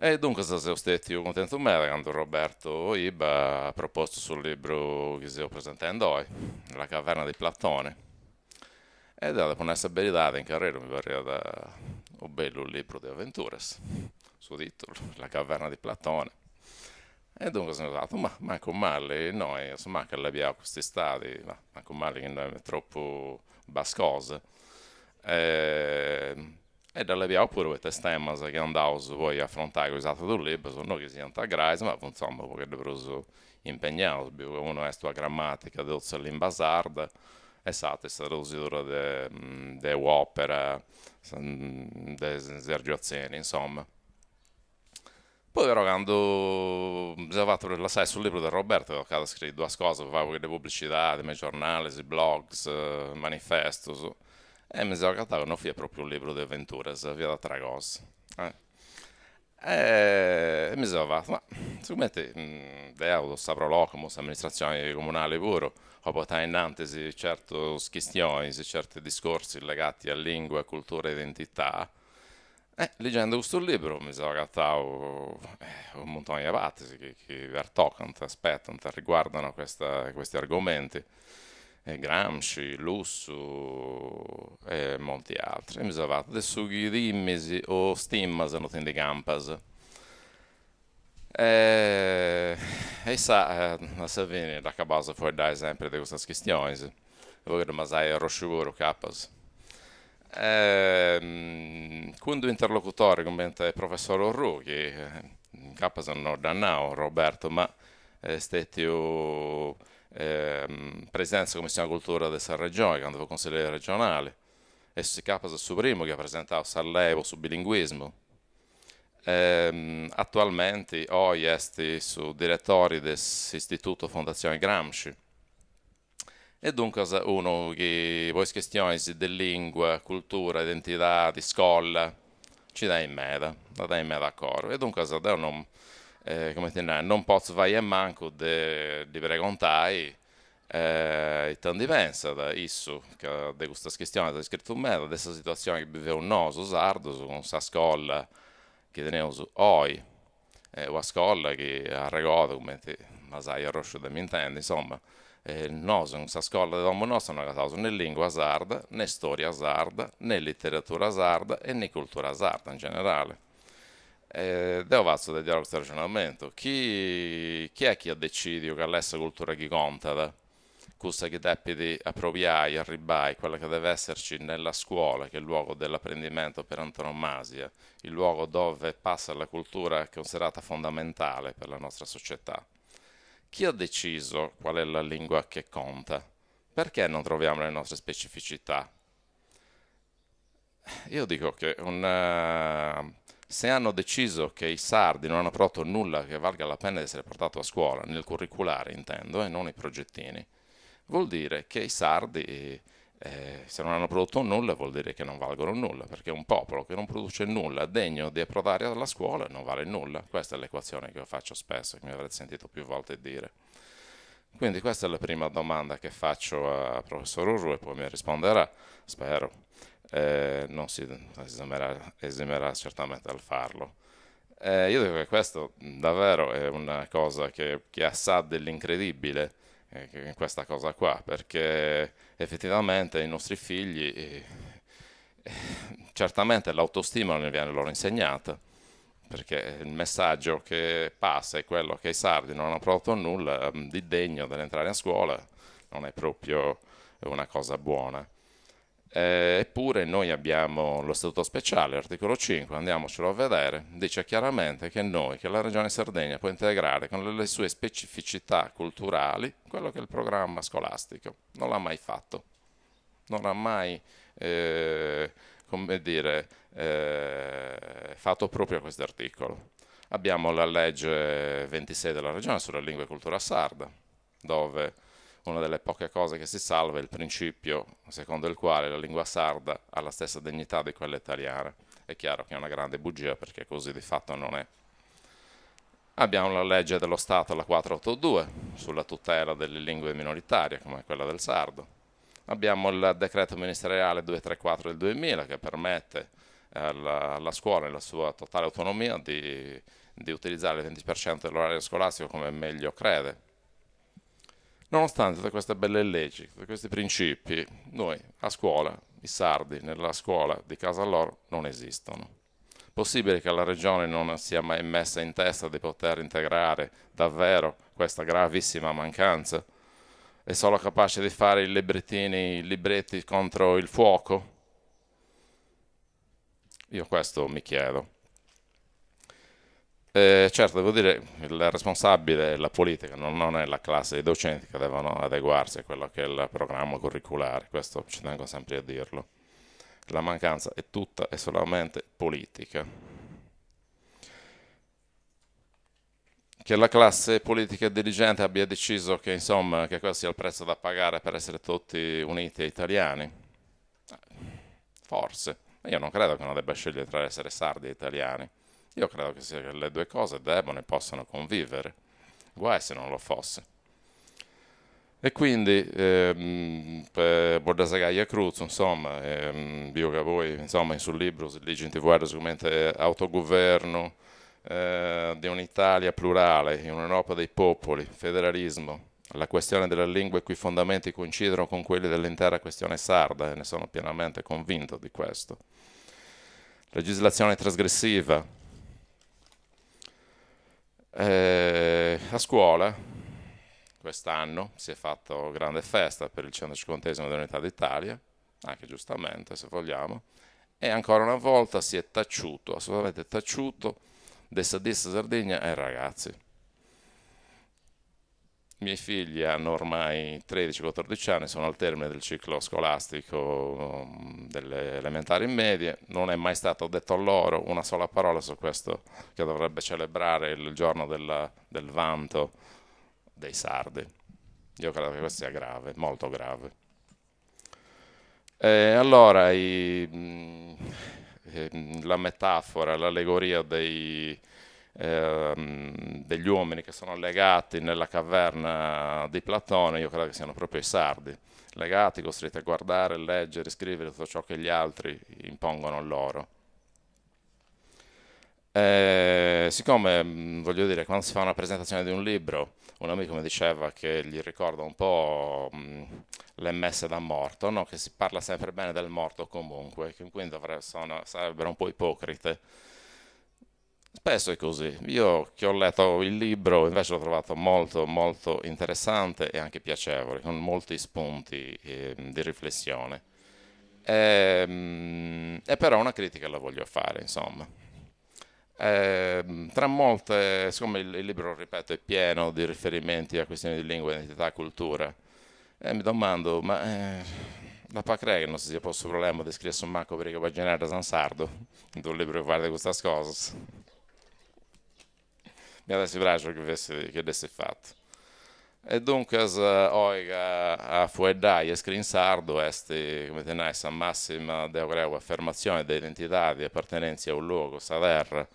E dunque siamo stati contenti me quando Roberto Iba ha proposto sul libro che stiamo presentando oggi, La caverna di Platone. Ed è una bellità in carriera, mi pare da un bello libro di avventure, suo titolo, La caverna di Platone. E dunque sono stato, ma manco male, noi, insomma, che abbiamo questi stati, ma manco male che non è troppo bascose. E, e dall'abbiamo pure queste stemmas che andavo poi a affrontare con l'esatto del libro, sono che si integrati, ma insomma, perché dovrò impegnato, uno è la grammatica della lingua sarda, esatto, questa traduzione de opera, de esercitazioni, insomma. Poi però quando mi sono fatto la sai sul libro di Roberto, ho scritto due cose, avevo le pubblicità, dei miei giornali, i blogs, manifestos, e mi sono accorto che non è proprio un libro di avventure, via da tre cose. Eh. E mi sono fatto, ma secondo te, devo saprò come amministrazione comunale pure, o portare innanzi certe questioni, certi discorsi legati a lingua, cultura e identità. Leggendo questo libro mi sono agattato un montone di ipotesi che toccano, aspettano, riguardano questi argomenti. Gramsci, Lusso e molti altri. E mi sono fatto adesso che dimmi o stimmas non ti campas. E sa, a Savini da cabasa fuori da sempre di queste questioni. E poi che mi sai rosciuro capas. Quando interlocutore come il professor Orru, che capas non dannato Roberto, ma è stato presidenza della Commissione Cultura della Regione, quando fu consigliere regionale, e si capas il suo primo che ha presentato Sallevo su bilinguismo. Attualmente oggi è su direttori dell'Istituto Fondazione Gramsci. E dunque uno che poi questioni di lingua, cultura, identità, di scuola, ci dà in meda, la dà in meda a coro. E dunque non, come dire, non posso fare manco di preguntare tanti pensa da isso, che di questa questione da scritto in meda, di questa situazione che vive un noso sardo, con questa scuola che teniamo oggi, o a scuola che ha regoto, come te, ma sai, a roscio da mi intende, insomma, noi in questa scuola dell'uomo nostro non abbiamo né lingua sarda, né storia sarda, né letteratura sarda e né cultura sarda in generale. Devo fare del dialogo questo ragionamento. Chi è che ha deciso che l'essa cultura che conta? Cosa che deve appropriare, arrivare, quella che deve esserci nella scuola, che è il luogo dell'apprendimento per antonomasia, il luogo dove passa la cultura considerata fondamentale per la nostra società. Chi ha deciso qual è la lingua che conta? Perché non troviamo le nostre specificità? Io dico che se hanno deciso che i sardi non hanno prodotto nulla che valga la pena di essere portato a scuola, nel curriculare intendo, e non i progettini, vuol dire che i sardi, se non hanno prodotto nulla, vuol dire che non valgono nulla, perché un popolo che non produce nulla degno di approdare alla scuola non vale nulla. Questa è l'equazione che io faccio spesso, che mi avrete sentito più volte dire. Quindi questa è la prima domanda che faccio al professor Urru e poi mi risponderà, spero. Non si esimerà certamente dal farlo. Io dico che questo davvero è una cosa che ha sa dell'incredibile, questa cosa qua, perché effettivamente i nostri figli, certamente l'autostima non viene loro insegnata, perché il messaggio che passa è quello che i sardi non hanno prodotto nulla di degno dell'entrare a scuola, non è proprio una cosa buona. Eppure noi abbiamo lo Statuto Speciale, articolo 5, andiamocelo a vedere, dice chiaramente che noi, che la Regione Sardegna può integrare con le sue specificità culturali quello che è il programma scolastico. Non l'ha mai fatto, non ha mai, come dire, fatto proprio questo articolo. Abbiamo la legge 26 della Regione sulla lingua e cultura sarda, dove una delle poche cose che si salva è il principio secondo il quale la lingua sarda ha la stessa dignità di quella italiana. È chiaro che è una grande bugia perché così di fatto non è. Abbiamo la legge dello Stato, la 482, sulla tutela delle lingue minoritarie, come quella del sardo. Abbiamo il decreto ministeriale 234 del 2000 che permette alla scuola, nella sua totale autonomia, di utilizzare il 20% dell'orario scolastico come meglio crede. Nonostante tutte queste belle leggi, tutti questi principi, noi a scuola, i sardi, nella scuola di casa loro, non esistono. Possibile che la regione non sia mai messa in testa di poter integrare davvero questa gravissima mancanza? È solo capace di fare i librettini, i libretti contro il fuoco? Io questo mi chiedo. Certo, devo dire, il responsabile è la politica, non è la classe dei docenti che devono adeguarsi a quello che è il programma curriculare, questo ci tengo sempre a dirlo. La mancanza è tutta e solamente politica. Che la classe politica e dirigente abbia deciso che, insomma, che questo sia il prezzo da pagare per essere tutti uniti e italiani? Forse. Ma io non credo che uno debba scegliere tra essere sardi e italiani. Io credo che le due cose debbano e possano convivere. Guai se non lo fosse. E quindi, per Bordesagaia Cruz, insomma, viu che voi, insomma, sul libro si legge in TV sicuramente autogoverno di un'Italia plurale, in un'Europa dei popoli, federalismo, la questione delle lingue i cui fondamenti coincidono con quelli dell'intera questione sarda, e ne sono pienamente convinto di questo. Legislazione trasgressiva. A scuola quest'anno si è fatto grande festa per il 150° dell'Unità d'Italia, anche giustamente se vogliamo, e ancora una volta si è taciuto, assolutamente taciuto, dei sadisti Sardegna ai ragazzi. I miei figli hanno ormai 13-14 anni, sono al termine del ciclo scolastico delle elementari e medie, non è mai stato detto a loro una sola parola su questo che dovrebbe celebrare il giorno del vanto dei sardi. Io credo che questo sia grave, molto grave. Allora, la metafora, l'allegoria degli uomini che sono legati nella caverna di Platone, io credo che siano proprio i sardi, legati, costretti a guardare, leggere, scrivere tutto ciò che gli altri impongono loro. Siccome, voglio dire, quando si fa una presentazione di un libro, un amico mi diceva che gli ricorda un po' le messe da morto, no? Che si parla sempre bene del morto comunque, che quindi sarebbero un po' ipocrite. Spesso è così. Io che ho letto il libro invece l'ho trovato molto molto interessante e anche piacevole, con molti spunti di riflessione. E però una critica la voglio fare, insomma. Tra molte, siccome il libro, ripeto, è pieno di riferimenti a questioni di lingua, identità, cultura, mi domando, ma la PACRE che non si sia posto il problema di scrivere un manco per i generare San Sardo, in un libro che guarda queste cose. Mi adesso piace che avesse fatto. E dunque, oiga a fuedai e screen sardo, esti, come tenai, sa massima de affermazione di identità, di appartenenza a un luogo, sa terra,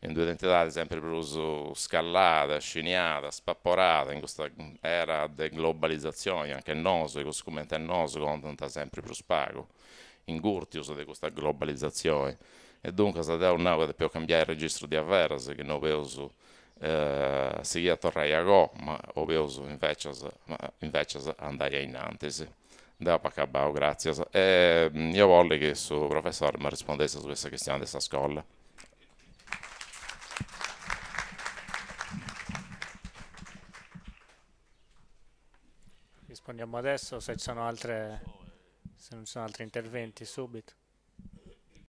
in due identità sempre più scalata, sciniata, spapporata, in questa era di globalizzazione, anche il noso, come il noso conta sempre più spago, in gurtius di questa globalizzazione. E dunque, se da un nuovo più cambiare il registro di avveras, che non vedo seguia torrei a go, ma ovvioso invece andai in antesi. Dopo acabau, grazie. Io voglio che il suo professore mi rispondesse su questa questione della scuola. Rispondiamo adesso se non ci sono altri interventi subito.